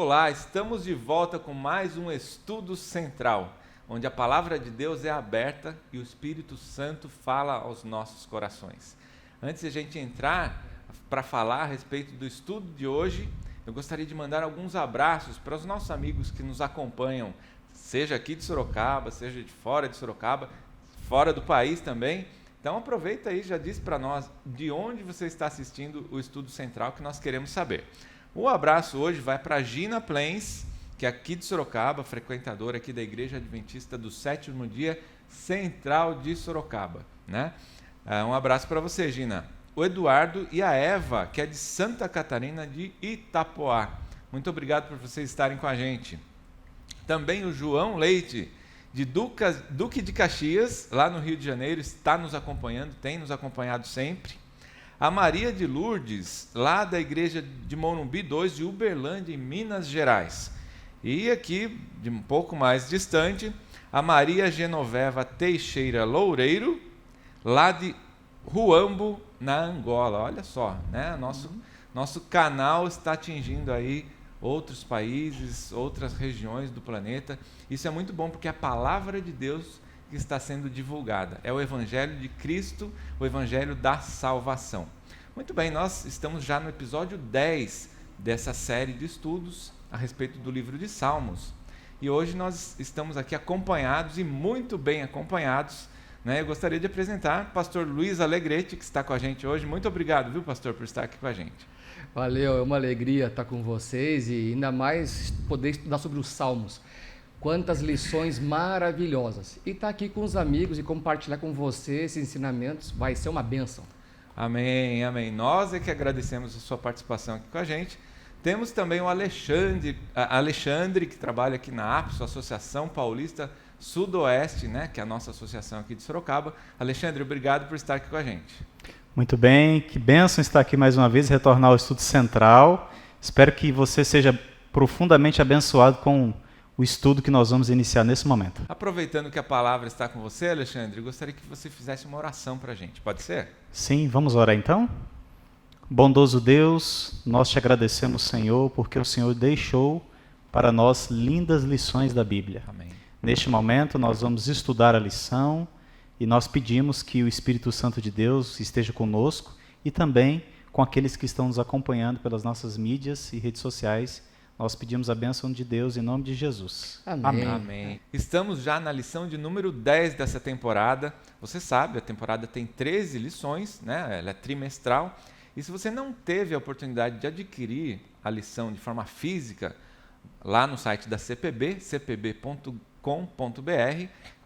Olá, estamos de volta com mais um Estudo Central, onde a Palavra de Deus é aberta e o Espírito Santo fala aos nossos corações. Antes de a gente entrar para falar a respeito do estudo de hoje, eu gostaria de mandar alguns abraços para os nossos amigos que nos acompanham, seja aqui de Sorocaba, seja de Sorocaba, fora do país também. Então aproveita aí, já diz para nós de onde você está assistindo o Estudo Central, que nós queremos saber. O abraço hoje vai para Gina Plens, que é aqui de Sorocaba, frequentadora aqui da Igreja Adventista do Sétimo Dia Central de Sorocaba, né? Um abraço para você, Gina. O Eduardo e a Eva, que é de Santa Catarina de Itapoá. Muito obrigado por vocês estarem com a gente. Também o João Leite, de Duque de Caxias, lá no Rio de Janeiro, está nos acompanhando, tem nos acompanhado sempre. A Maria de Lourdes, lá da igreja de Morumbi 2, de Uberlândia, em Minas Gerais. E aqui, de um pouco mais distante, a Maria Genoveva Teixeira Loureiro, lá de Huambo, na Angola. Olha só, né? Nosso canal está atingindo aí outros países, outras regiões do planeta. Isso é muito bom porque a palavra de Deus que está sendo divulgada. É o Evangelho de Cristo, o Evangelho da salvação. Muito bem, nós estamos já no episódio 10 dessa série de estudos a respeito do livro de Salmos. E hoje nós estamos aqui acompanhados e muito bem acompanhados, né? Eu gostaria de apresentar o pastor Luiz Alegrete, que está com a gente hoje. Muito obrigado, viu, pastor, por estar aqui com a gente. Valeu, é uma alegria estar com vocês e ainda mais poder estudar sobre os Salmos. Quantas lições maravilhosas. E estar aqui com os amigos e compartilhar com você esses ensinamentos vai ser uma bênção. Amém, amém. Nós é que agradecemos a sua participação aqui com a gente. Temos também o Alexandre, que trabalha aqui na APSO, Associação Paulista Sudoeste, né, que é a nossa associação aqui de Sorocaba. Alexandre, obrigado por estar aqui com a gente. Muito bem, que bênção estar aqui mais uma vez, retornar ao Estudo Central. Espero que você seja profundamente abençoado com o estudo que nós vamos iniciar nesse momento. Aproveitando que a palavra está com você, Alexandre, gostaria que você fizesse uma oração para a gente, pode ser? Sim, vamos orar então? Bondoso Deus, nós te agradecemos, Senhor, porque o Senhor deixou para nós lindas lições da Bíblia. Amém. Neste momento nós vamos estudar a lição e nós pedimos que o Espírito Santo de Deus esteja conosco e também com aqueles que estão nos acompanhando pelas nossas mídias e redes sociais. Nós pedimos a bênção de Deus em nome de Jesus. Amém. Amém. Estamos já na lição de número 10 dessa temporada. Você sabe, a temporada tem 13 lições, né? Ela é trimestral. E se você não teve a oportunidade de adquirir a lição de forma física, lá no site da CPB, cpb.com.br,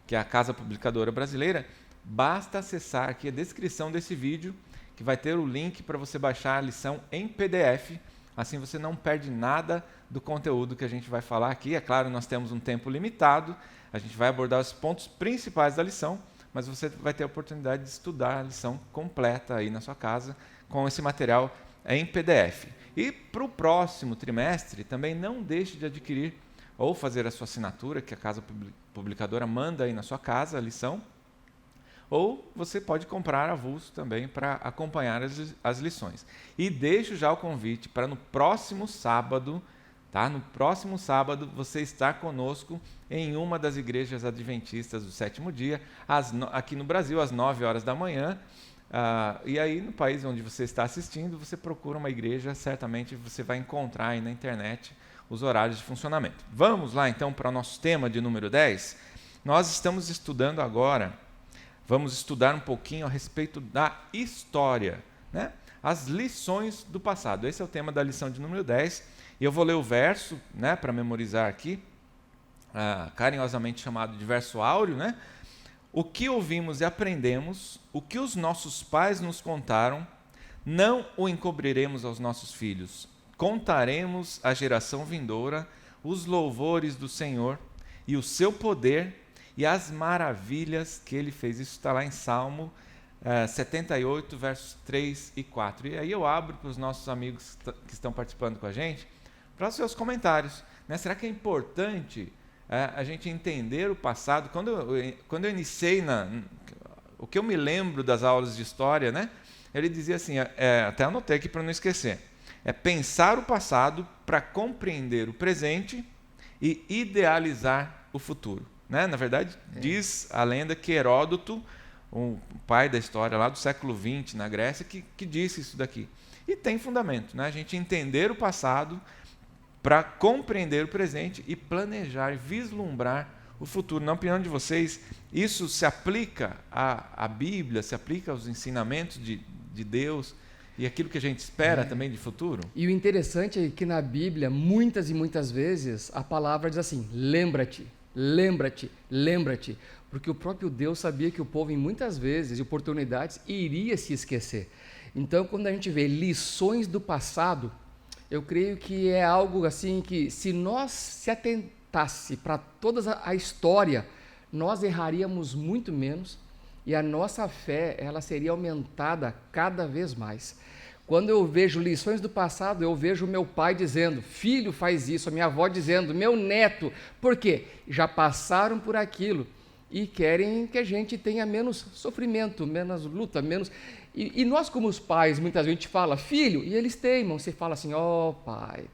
que é a Casa Publicadora Brasileira, basta acessar aqui a descrição desse vídeo, que vai ter o link para você baixar a lição em PDF. Assim você não perde nada do conteúdo que a gente vai falar aqui. É claro, nós temos um tempo limitado, a gente vai abordar os pontos principais da lição, mas você vai ter a oportunidade de estudar a lição completa aí na sua casa, com esse material em PDF. E para o próximo trimestre, também não deixe de adquirir ou fazer a sua assinatura, que a Casa Publicadora manda aí na sua casa a lição, ou você pode comprar avulso também para acompanhar as lições. E deixo já o convite para no próximo sábado, tá? No próximo sábado você estar conosco em uma das igrejas adventistas do Sétimo Dia, aqui no Brasil, às 9 horas da manhã. E aí, no país onde você está assistindo, você procura uma igreja, certamente você vai encontrar aí na internet os horários de funcionamento. Vamos lá então para o nosso tema de número 10. Nós estamos estudando agora, vamos estudar um pouquinho a respeito da história, né? As lições do passado. Esse é o tema da lição de número 10. E eu vou ler o verso, né, para memorizar aqui, carinhosamente chamado de verso áureo, né? O que ouvimos e aprendemos, o que os nossos pais nos contaram, não o encobriremos aos nossos filhos. Contaremos à geração vindoura os louvores do Senhor e o seu poder e as maravilhas que ele fez. Isso está lá em Salmo 78, versos 3 e 4. E aí eu abro para os nossos amigos que estão participando com a gente, para os seus comentários, né? Será que é importante a gente entender o passado? Quando eu iniciei, o que eu me lembro das aulas de história, né? Ele dizia assim, até anotei aqui para não esquecer, É pensar o passado para compreender o presente e idealizar o futuro. Né? Na verdade, diz a lenda que Heródoto, o pai da história lá do século XX na Grécia, que disse isso daqui. E tem fundamento, né? A gente entender o passado para compreender o presente e planejar, vislumbrar o futuro. Na opinião de vocês, isso se aplica à Bíblia, se aplica aos ensinamentos de Deus e aquilo que a gente espera também de futuro? E o interessante é que na Bíblia, muitas e muitas vezes, a palavra diz assim: lembra-te, lembra-te, lembra-te. Porque o próprio Deus sabia que o povo, em muitas vezes, e oportunidades, iria se esquecer. Então, quando a gente vê lições do passado, eu creio que é algo assim que, se nós se atentasse para toda a história, nós erraríamos muito menos e a nossa fé, ela seria aumentada cada vez mais. Quando eu vejo lições do passado, eu vejo meu pai dizendo: filho, faz isso, a minha avó dizendo: meu neto, por quê? Já passaram por aquilo e querem que a gente tenha menos sofrimento, menos luta, menos... E nós, como os pais, muitas vezes a gente fala: filho, e eles teimam, você fala assim: ó pai.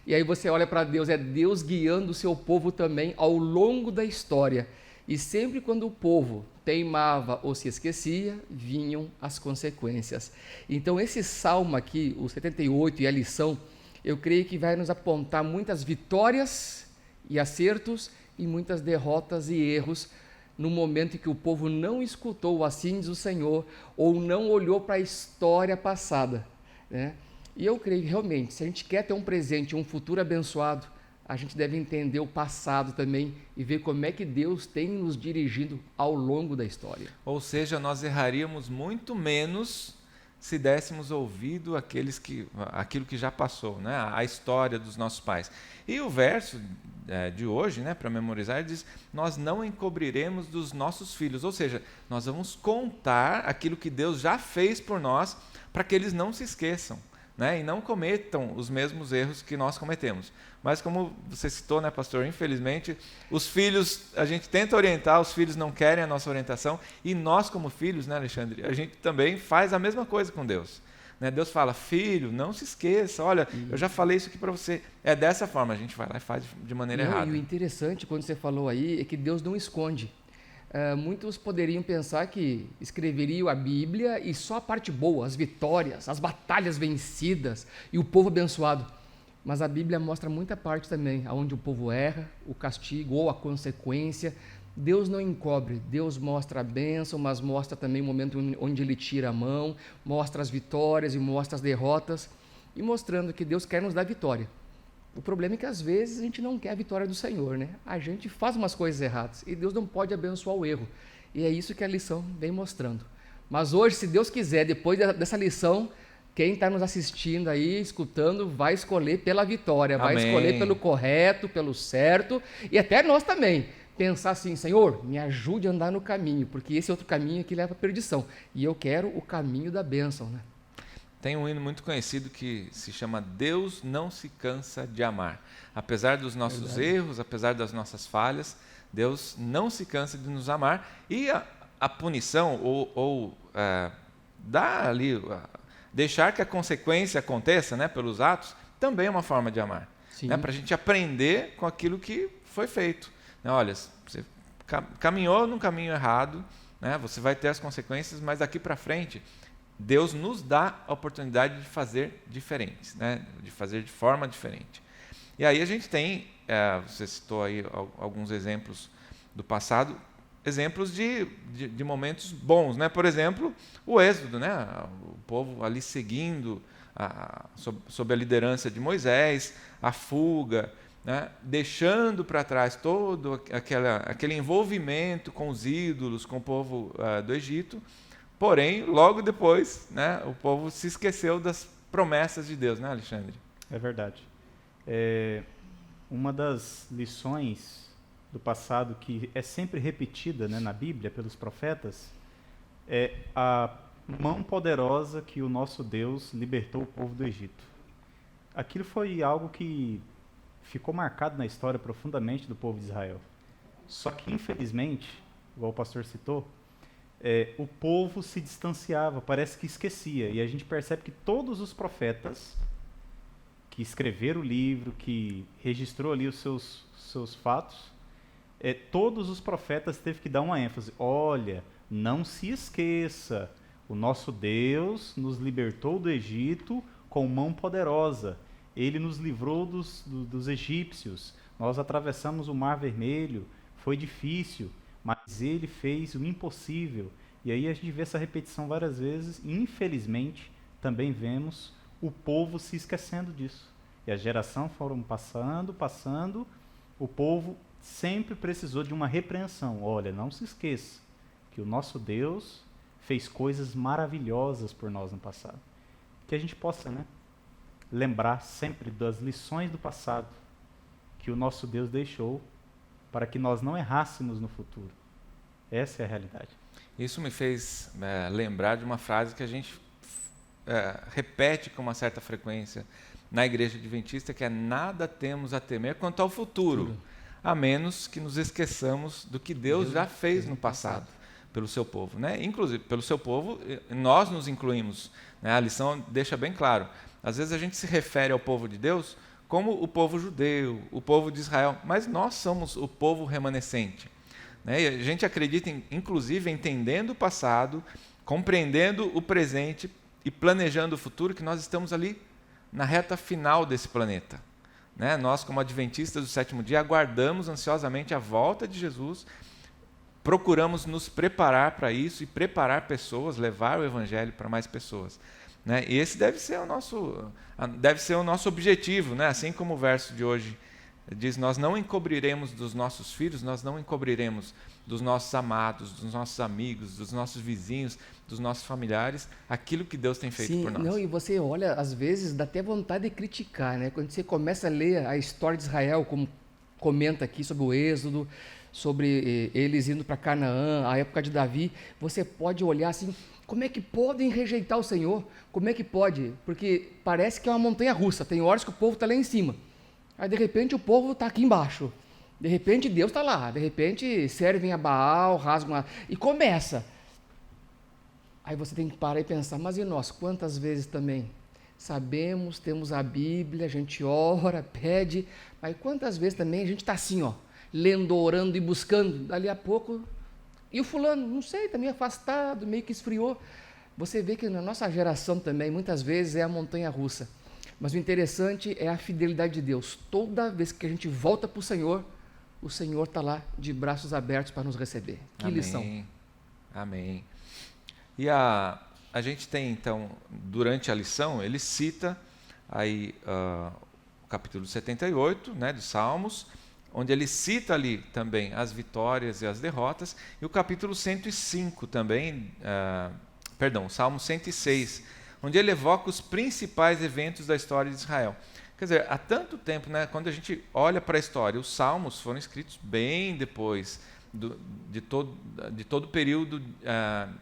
E aí você olha para Deus, é Deus guiando o seu povo também ao longo da história. E sempre quando o povo teimava ou se esquecia, vinham as consequências. Então esse salmo aqui, o 78 e a lição, eu creio que vai nos apontar muitas vitórias e acertos e muitas derrotas e erros no momento em que o povo não escutou o assim diz o Senhor ou não olhou para a história passada, né? E eu creio que realmente, se a gente quer ter um presente, um futuro abençoado, a gente deve entender o passado também e ver como é que Deus tem nos dirigido ao longo da história. Ou seja, nós erraríamos muito menos se dessemos ouvido aquilo que já passou, né? A história dos nossos pais. E o verso de hoje, né, para memorizar, diz: nós não encobriremos dos nossos filhos. Ou seja, nós vamos contar aquilo que Deus já fez por nós para que eles não se esqueçam, né, e não cometam os mesmos erros que nós cometemos. Mas como você citou, né, pastor, infelizmente, os filhos, a gente tenta orientar, os filhos não querem a nossa orientação, e nós como filhos, né, Alexandre, a gente também faz a mesma coisa com Deus. Né? Deus fala: filho, não se esqueça, olha, eu já falei isso aqui para você. É dessa forma, a gente vai lá e faz de maneira errada. E o interessante, quando você falou aí, é que Deus não esconde. Muitos poderiam pensar que escreveriam a Bíblia e só a parte boa, as vitórias, as batalhas vencidas e o povo abençoado. Mas a Bíblia mostra muita parte também, onde o povo erra, o castigo ou a consequência. Deus não encobre, Deus mostra a bênção, mas mostra também o momento onde Ele tira a mão, mostra as vitórias e mostra as derrotas, e mostrando que Deus quer nos dar vitória. O problema é que às vezes a gente não quer a vitória do Senhor, né? A gente faz umas coisas erradas e Deus não pode abençoar o erro. E é isso que a lição vem mostrando. Mas hoje, se Deus quiser, depois dessa lição, quem está nos assistindo aí, escutando, vai escolher pela vitória, vai Amém. escolher pelo correto, pelo certo, e até nós também. Pensar assim: Senhor, me ajude a andar no caminho, porque esse outro caminho aqui leva à perdição. E eu quero o caminho da bênção, né? Tem um hino muito conhecido que se chama Deus não se cansa de amar. Apesar dos nossos erros, apesar das nossas falhas, Deus não se cansa de nos amar. E a punição, ou dar ali, deixar que a consequência aconteça, né, pelos atos, também é uma forma de amar. Né, para a gente aprender com aquilo que foi feito. Né, olha, você caminhou num caminho errado, né, você vai ter as consequências, mas daqui para frente Deus nos dá a oportunidade de fazer diferentes, né? De fazer de forma diferente. E aí a gente tem, você citou aí alguns exemplos do passado, exemplos de momentos bons, né? Por exemplo, o Êxodo, né? O povo ali seguindo sob a liderança de Moisés, a fuga, né? Deixando para trás todo aquele envolvimento com os ídolos, com o povo do Egito. Porém, logo depois, né, o povo se esqueceu das promessas de Deus, né, Alexandre? É verdade. Uma das lições do passado que é sempre repetida, né, na Bíblia pelos profetas é a mão poderosa que o nosso Deus libertou o povo do Egito. Aquilo foi algo que ficou marcado na história profundamente do povo de Israel. Só que, infelizmente, igual o pastor citou, o povo se distanciava, parece que esquecia. E a gente percebe que todos os profetas que escreveram o livro, que registrou ali os seus fatos, todos os profetas teve que dar uma ênfase. Olha, não se esqueça, o nosso Deus nos libertou do Egito com mão poderosa. Ele nos livrou dos egípcios. Nós atravessamos o Mar Vermelho. Foi difícil, mas ele fez o impossível. E aí a gente vê essa repetição várias vezes. E, infelizmente, também vemos o povo se esquecendo disso. E a geração foram passando. O povo sempre precisou de uma repreensão. Olha, não se esqueça que o nosso Deus fez coisas maravilhosas por nós no passado. Que a gente possa, lembrar sempre das lições do passado que o nosso Deus deixou para que nós não errássemos no futuro. Essa é a realidade. Isso me fez lembrar de uma frase que a gente repete com uma certa frequência na Igreja Adventista, que é: nada temos a temer quanto ao futuro, a menos que nos esqueçamos do que Deus já fez no passado pelo seu povo. Inclusive, pelo seu povo, nós nos incluímos. A lição deixa bem claro. Às vezes a gente se refere ao povo de Deus como o povo judeu, o povo de Israel, mas nós somos o povo remanescente. E a gente acredita, inclusive, entendendo o passado, compreendendo o presente e planejando o futuro, que nós estamos ali na reta final desse planeta. Nós, como adventistas do sétimo dia, aguardamos ansiosamente a volta de Jesus, procuramos nos preparar para isso e preparar pessoas, levar o evangelho para mais pessoas. E esse deve ser o nosso objetivo, assim como o verso de hoje diz: nós não encobriremos dos nossos filhos, nós não encobriremos dos nossos amados, dos nossos amigos, dos nossos vizinhos, dos nossos familiares, aquilo que Deus tem feito por nós. Não, e você olha, às vezes dá até vontade de criticar, Quando você começa a ler a história de Israel, como comenta aqui sobre o Êxodo, sobre eles indo para Canaã, a época de Davi, você pode olhar assim: como é que podem rejeitar o Senhor? Como é que pode? Porque parece que é uma montanha russa, tem horas que o povo está lá em cima, aí de repente o povo está aqui embaixo, de repente Deus está lá, de repente servem a Baal, rasgam e começa. Aí você tem que parar e pensar: mas e nós, quantas vezes também sabemos, temos a Bíblia, a gente ora, pede, mas quantas vezes também a gente está assim, lendo, orando e buscando, dali a pouco, e o fulano, não sei, está meio afastado, meio que esfriou. Você vê que na nossa geração também, muitas vezes, é a montanha russa. Mas o interessante é a fidelidade de Deus. Toda vez que a gente volta para o Senhor está lá de braços abertos para nos receber. Que lição. Amém. E a gente tem, então, durante a lição, ele cita aí o capítulo 78, dos Salmos, onde ele cita ali também as vitórias e as derrotas, e o capítulo 105 também, o Salmo 106, onde ele evoca os principais eventos da história de Israel. Quer dizer, há tanto tempo, quando a gente olha para a história, os Salmos foram escritos bem depois de todo o período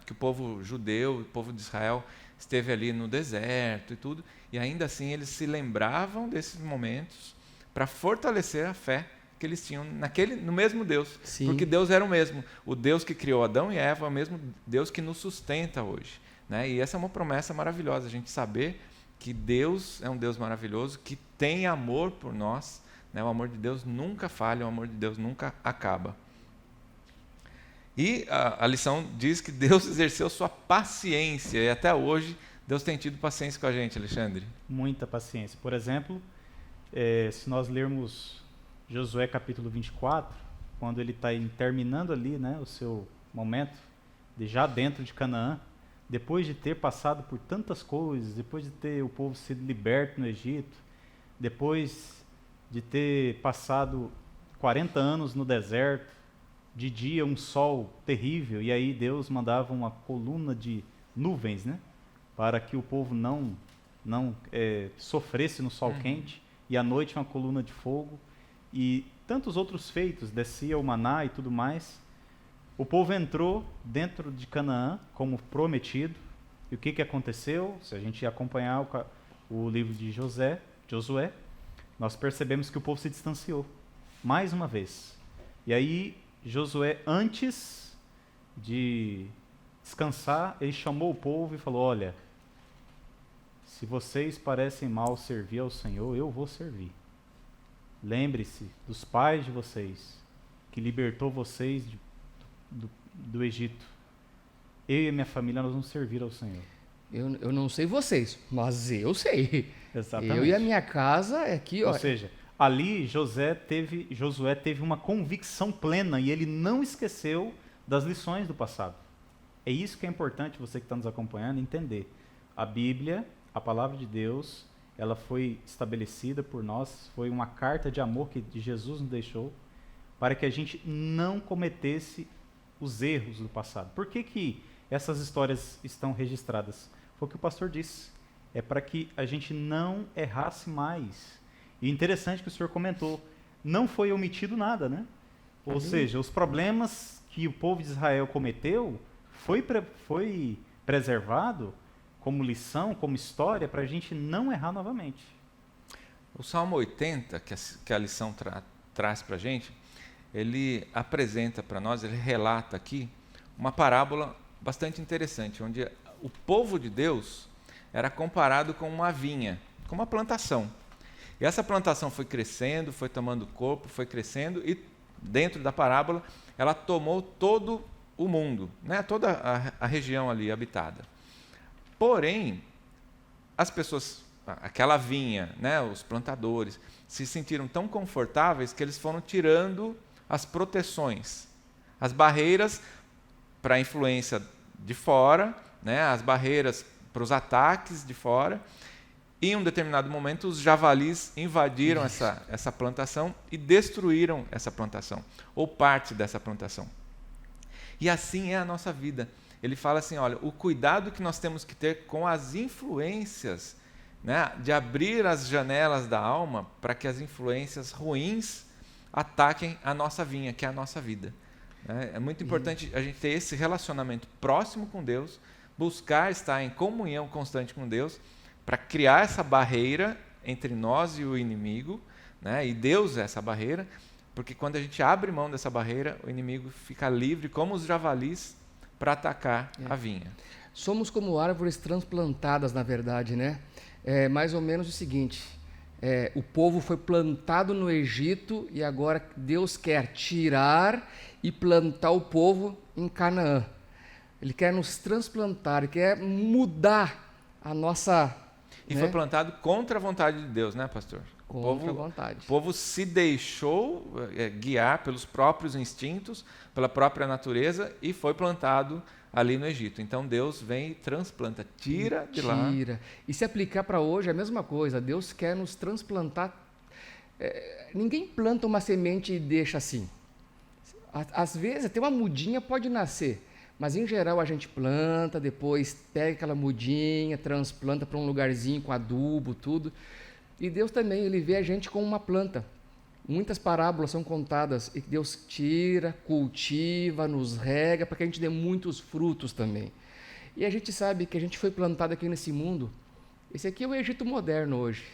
que o povo judeu, o povo de Israel, esteve ali no deserto e tudo, e ainda assim eles se lembravam desses momentos para fortalecer a fé que eles tinham no mesmo Deus. Sim. Porque Deus era o mesmo. O Deus que criou Adão e Eva é o mesmo Deus que nos sustenta hoje. E essa é uma promessa maravilhosa, a gente saber que Deus é um Deus maravilhoso, que tem amor por nós. O amor de Deus nunca falha, o amor de Deus nunca acaba. E a lição diz que Deus exerceu sua paciência, e até hoje Deus tem tido paciência com a gente, Alexandre. Muita paciência. Por exemplo, se nós lermos Josué capítulo 24, quando ele está terminando ali o seu momento, já dentro de Canaã, depois de ter passado por tantas coisas, depois de ter o povo sido liberto no Egito, depois de ter passado 40 anos no deserto, de dia um sol terrível, e aí Deus mandava uma coluna de nuvens, para que o povo não sofresse no sol quente, e à noite uma coluna de fogo, e tantos outros feitos, descia o maná e tudo mais. O povo entrou dentro de Canaã, como prometido, e o que aconteceu? Se a gente acompanhar o livro de Josué, nós percebemos que o povo se distanciou, mais uma vez. E aí, Josué, antes de descansar, ele chamou o povo e falou: olha, se vocês parecem mal servir ao Senhor, eu vou servir. Lembre-se dos pais de vocês, que libertou vocês do Egito. Eu e a minha família, nós vamos servir ao Senhor. Eu não sei vocês, mas eu sei. Exatamente. Eu e a minha casa é aqui, ó. Ou seja, ali Josué teve uma convicção plena e ele não esqueceu das lições do passado. É isso que é importante você que está nos acompanhando entender. A Bíblia, a palavra de Deus, ela foi estabelecida por nós, foi uma carta de amor que Jesus nos deixou para que a gente não cometesse os erros do passado. Por que essas histórias estão registradas? Foi o que o pastor disse. É para que a gente não errasse mais. E interessante que o senhor comentou, não foi omitido nada, né? Ou seja, os problemas que o povo de Israel cometeu foi preservado como lição, como história, para a gente não errar novamente. O Salmo 80, que a lição traz para a gente, ele apresenta para nós, ele relata aqui uma parábola bastante interessante, onde o povo de Deus era comparado com uma vinha, com uma plantação. E essa plantação foi crescendo, foi tomando corpo, foi crescendo, e dentro da parábola, ela tomou todo o mundo, né? Toda a região ali habitada. Porém, as pessoas, aquela vinha, né? Os plantadores, se sentiram tão confortáveis que eles foram tirando as proteções, as barreiras para a influência de fora, né? As barreiras para os ataques de fora. E em um determinado momento, os javalis invadiram essa plantação e destruíram essa plantação, ou parte dessa plantação. E assim é a nossa vida. Ele fala assim, olha, o cuidado que nós temos que ter com as influências, né, de abrir as janelas da alma para que as influências ruins ataquem a nossa vinha, que é a nossa vida. É muito importante a gente ter esse relacionamento próximo com Deus, buscar estar em comunhão constante com Deus, para criar essa barreira entre nós e o inimigo, né? E Deus é essa barreira, porque quando a gente abre mão dessa barreira, o inimigo fica livre, como os javalis, para atacar a vinha. Somos como árvores transplantadas, na verdade, né? É mais ou menos o seguinte, o povo foi plantado no Egito e agora Deus quer tirar e plantar o povo em Canaã. Ele quer nos transplantar, ele quer mudar a nossa... E foi plantado contra a vontade de Deus, né, pastor? Contra a vontade. O povo se deixou guiar pelos próprios instintos, pela própria natureza, e foi plantado ali no Egito. Então Deus vem e transplanta, tira de lá. E se aplicar para hoje é a mesma coisa. Deus quer nos transplantar. Ninguém planta uma semente e deixa assim. Às vezes até uma mudinha pode nascer. Mas, em geral, a gente planta, depois pega aquela mudinha, transplanta para um lugarzinho com adubo, tudo. E Deus também, Ele vê a gente como uma planta. Muitas parábolas são contadas e Deus tira, cultiva, nos rega para que a gente dê muitos frutos também. E a gente sabe que a gente foi plantado aqui nesse mundo. Esse aqui é o Egito moderno hoje.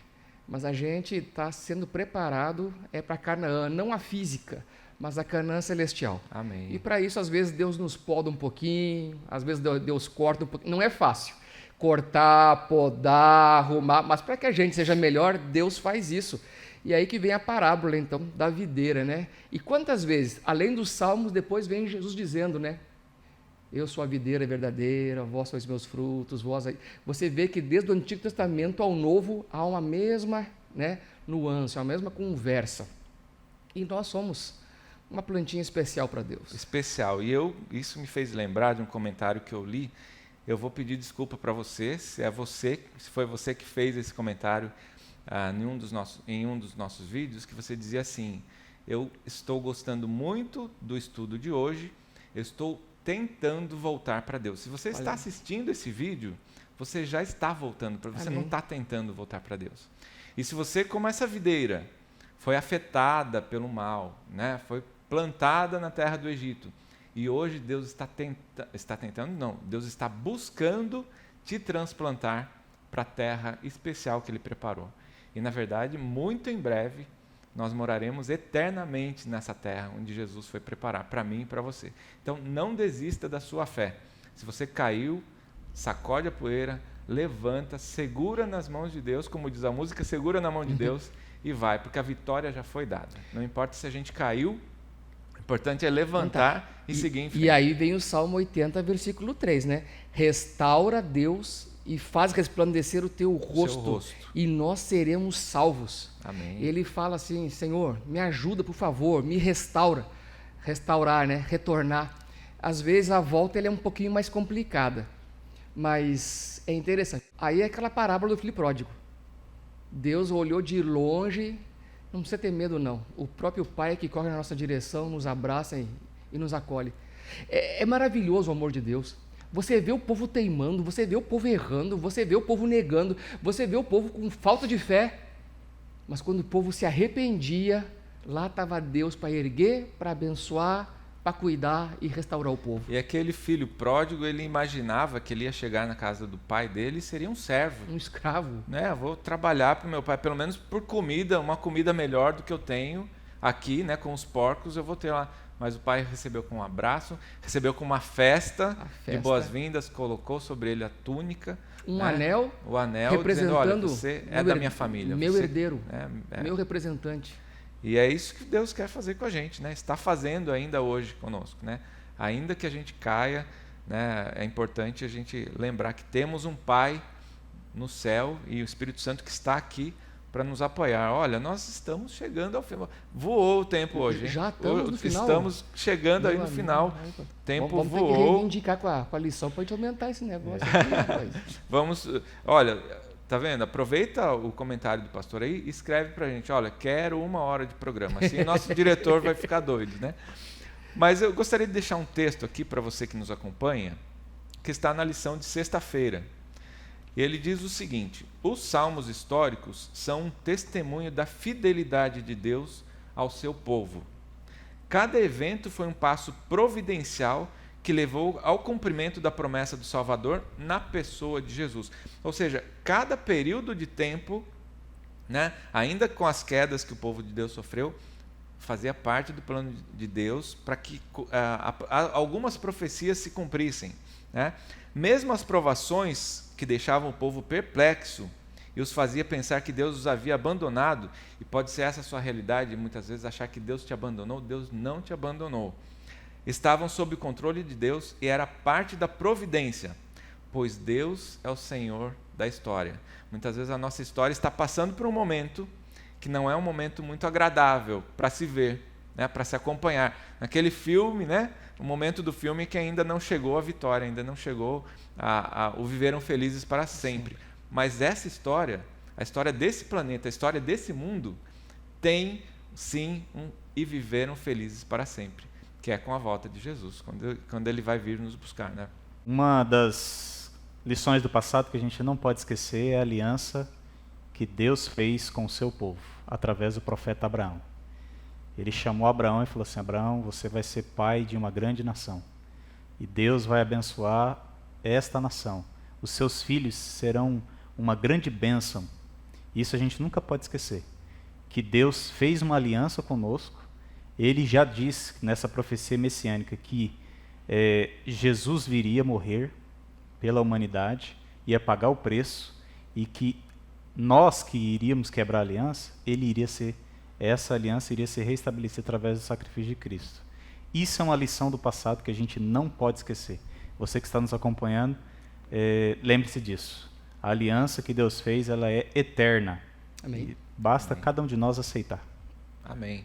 Mas a gente está sendo preparado para Canaã, não a física, mas a Canaã celestial. Amém. E para isso, às vezes, Deus nos poda um pouquinho, às vezes Deus corta um pouquinho. Não é fácil cortar, podar, arrumar, mas para que a gente seja melhor, Deus faz isso. E aí que vem a parábola, então, da videira, né? E quantas vezes, além dos salmos, depois vem Jesus dizendo, né? Eu sou a videira verdadeira, vós sois meus frutos, vós... Você vê que desde o Antigo Testamento ao Novo há uma mesma, né, nuance, uma mesma conversa. E nós somos uma plantinha especial para Deus. Especial. E isso me fez lembrar de um comentário que eu li. Eu vou pedir desculpa para você, se foi você que fez esse comentário em um dos nossos vídeos, que você dizia assim: eu estou gostando muito do estudo de hoje, eu estou tentando voltar para Deus. Se você está assistindo esse vídeo, você já está voltando, você não está tentando voltar para Deus. E se você, como essa videira, foi afetada pelo mal, né? Foi plantada na terra do Egito, e hoje Deus está tentando, não, Deus está buscando te transplantar para a terra especial que Ele preparou. E, na verdade, muito em breve, nós moraremos eternamente nessa terra onde Jesus foi preparar para mim e para você. Então, não desista da sua fé. Se você caiu, sacode a poeira, levanta, segura nas mãos de Deus, como diz a música, segura na mão de Deus e vai, porque a vitória já foi dada. Não importa se a gente caiu, o importante é levantar e seguir em frente. E aí vem o Salmo 80, versículo 3, né? Restaura, Deus, e faz resplandecer o teu rosto, e nós seremos salvos. Amém. Ele fala assim, Senhor, me ajuda, por favor, me restaura. Restaurar, né? Retornar. Às vezes a volta é um pouquinho mais complicada, mas é interessante. Aí é aquela parábola do filho pródigo. Deus olhou de longe, não precisa ter medo não. O próprio Pai que corre na nossa direção, nos abraça e nos acolhe. É maravilhoso o amor de Deus. Você vê o povo teimando, você vê o povo errando, você vê o povo negando, você vê o povo com falta de fé. Mas quando o povo se arrependia, lá estava Deus para erguer, para abençoar, para cuidar e restaurar o povo. E aquele filho pródigo, ele imaginava que ele ia chegar na casa do pai dele e seria um servo. Um escravo. Né? Vou trabalhar para o meu pai, pelo menos por comida, uma comida melhor do que eu tenho aqui, né? Com os porcos, eu vou ter lá. Mas o pai recebeu com um abraço, recebeu com uma festa de boas-vindas, colocou sobre ele a túnica. Um anel, o anel, representando, dizendo, olha, você é da minha família. Meu você, herdeiro, meu representante. E é isso que Deus quer fazer com a gente, né? Está fazendo ainda hoje conosco, né? Ainda que a gente caia, né? É importante a gente lembrar que temos um Pai no céu e o Espírito Santo que está aqui para nos apoiar. Olha, nós estamos chegando ao final. Voou o tempo hoje, hein? Já estamos no final. Estamos chegando aí no final. O tempo voou. Vamos ter que reivindicar com a lição para a gente aumentar esse negócio aqui, rapaz. Vamos, olha, tá vendo? Aproveita o comentário do pastor aí e escreve para a gente, olha, quero 1 hora de programa. Assim nosso diretor vai ficar doido, né? Mas eu gostaria de deixar um texto aqui para você que nos acompanha, que está na lição de sexta-feira. Ele diz o seguinte: os salmos históricos são um testemunho da fidelidade de Deus ao seu povo. Cada evento foi um passo providencial que levou ao cumprimento da promessa do Salvador na pessoa de Jesus. Ou seja, cada período de tempo, né, ainda com as quedas que o povo de Deus sofreu, fazia parte do plano de Deus para que algumas profecias se cumprissem, né? Mesmo as provações que deixavam o povo perplexo e os fazia pensar que Deus os havia abandonado, e pode ser essa a sua realidade, muitas vezes achar que Deus te abandonou. Deus não te abandonou. Estavam sob o controle de Deus e era parte da providência, pois Deus é o Senhor da história. Muitas vezes a nossa história está passando por um momento que não é um momento muito agradável para se ver, né, para se acompanhar. Naquele filme, né, o momento do filme que ainda não chegou a vitória, ainda não chegou o viveram felizes para sempre. Mas essa história, a história desse planeta, a história desse mundo, tem sim e viveram felizes para sempre, que é com a volta de Jesus, quando ele vai vir nos buscar, né? Uma das lições do passado que a gente não pode esquecer é a aliança que Deus fez com o seu povo, através do profeta Abraão. Ele chamou Abraão e falou assim: Abraão, você vai ser pai de uma grande nação. E Deus vai abençoar esta nação. Os seus filhos serão uma grande bênção. Isso a gente nunca pode esquecer. Que Deus fez uma aliança conosco. Ele já disse nessa profecia messiânica que Jesus viria morrer pela humanidade, ia pagar o preço, e que nós que iríamos quebrar a aliança, essa aliança iria ser restabelecida através do sacrifício de Cristo. Isso é uma lição do passado que a gente não pode esquecer. Você que está nos acompanhando, lembre-se disso. A aliança que Deus fez, ela é eterna. Amém. E basta Amém. Cada um de nós aceitar. Amém.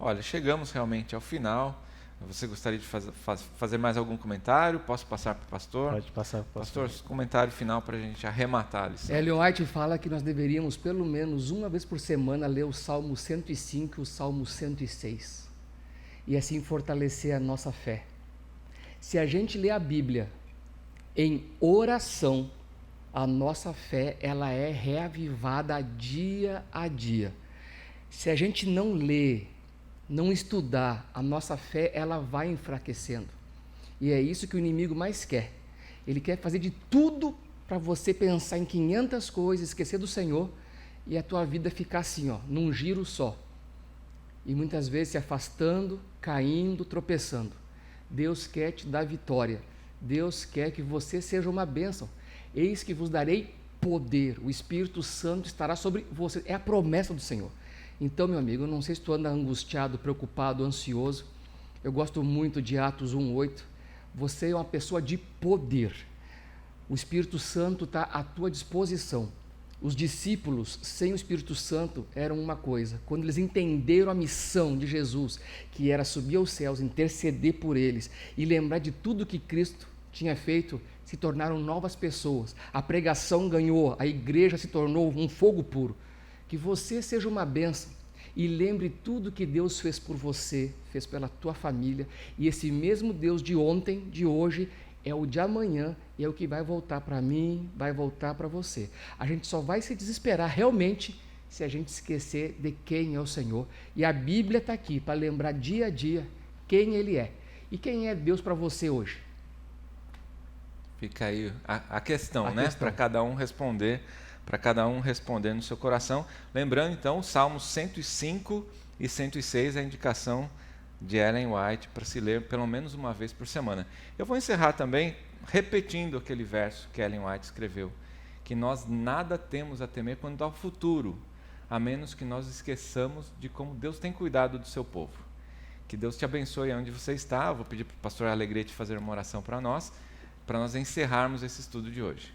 Olha, chegamos realmente ao final. Você gostaria de fazer mais algum comentário? Posso passar para o pastor? Pode passar para o pastor. Pastor, comentário final para a gente arrematar a lição. Ellen White fala que nós deveríamos, pelo menos uma vez por semana, ler o Salmo 105 e o Salmo 106. E assim fortalecer a nossa fé. Se a gente lê a Bíblia em oração, a nossa fé ela é reavivada dia a dia. Se a gente não lê, não estudar, a nossa fé ela vai enfraquecendo. E é isso que o inimigo mais quer. Ele quer fazer de tudo para você pensar em 500 coisas, esquecer do Senhor, e a tua vida ficar assim, ó, num giro só. E muitas vezes se afastando, caindo, tropeçando. Deus quer te dar vitória. Deus quer que você seja uma bênção. eis que vos darei poder, o Espírito Santo estará sobre você, é a promessa do Senhor. Então, meu amigo, eu não sei se tu anda angustiado, preocupado, ansioso, eu gosto muito de Atos 1:8, você é uma pessoa de poder, o Espírito Santo está à tua disposição. Os discípulos, sem o Espírito Santo, eram uma coisa. Quando eles entenderam a missão de Jesus, que era subir aos céus, interceder por eles e lembrar de tudo que Cristo tinha feito, se tornaram novas pessoas. A pregação ganhou, a igreja se tornou um fogo puro. Que você seja uma bênção e lembre tudo que Deus fez por você, fez pela tua família, e esse mesmo Deus de ontem, de hoje, é o de amanhã e é o que vai voltar para mim, vai voltar para você. A gente só vai se desesperar realmente se a gente esquecer de quem é o Senhor. E a Bíblia está aqui para lembrar dia a dia quem Ele é. E quem é Deus para você hoje? Fica aí a questão, né? Para cada um responder no seu coração. Lembrando, então, os Salmos 105 e 106, a indicação de Ellen White, para se ler pelo menos uma vez por semana. Eu vou encerrar também repetindo aquele verso que Ellen White escreveu, que nós nada temos a temer quanto ao futuro, a menos que nós esqueçamos de como Deus tem cuidado do seu povo. Que Deus te abençoe onde você está. Eu vou pedir para o pastor Alegrete fazer uma oração para nós encerrarmos esse estudo de hoje.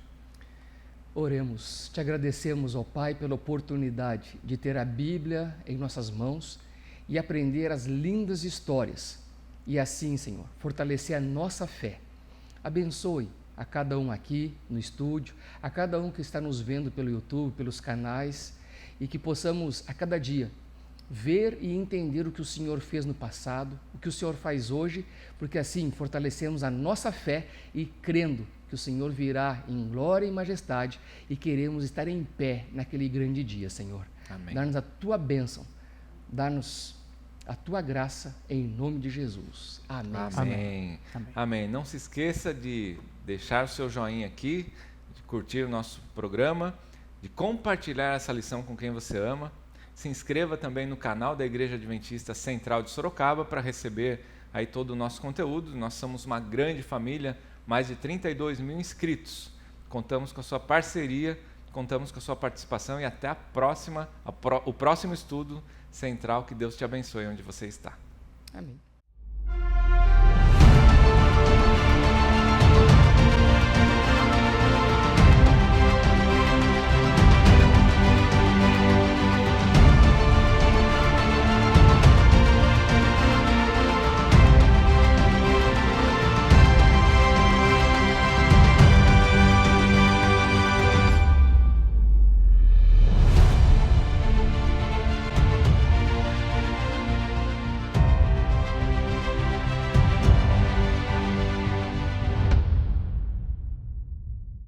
Oremos. Te agradecemos, ó Pai, pela oportunidade de ter a Bíblia em nossas mãos e aprender as lindas histórias. E assim, Senhor, fortalecer a nossa fé. Abençoe a cada um aqui no estúdio, a cada um que está nos vendo pelo YouTube, pelos canais, e que possamos a cada dia ver e entender o que o Senhor fez no passado, o que o Senhor faz hoje, porque assim fortalecemos a nossa fé e crendo que o Senhor virá em glória e majestade e queremos estar em pé naquele grande dia, Senhor. Amém. Dá-nos a Tua bênção, dá-nos a Tua graça em nome de Jesus. Amém. Amém. Amém. Amém. Não se esqueça de deixar o seu joinha aqui, de curtir o nosso programa, de compartilhar essa lição com quem você ama. Se inscreva também no canal da Igreja Adventista Central de Sorocaba para receber aí todo o nosso conteúdo. Nós somos uma grande família, mais de 32 mil inscritos. Contamos com a sua parceria, contamos com a sua participação e até o próximo estudo central. Que Deus te abençoe onde você está. Amém.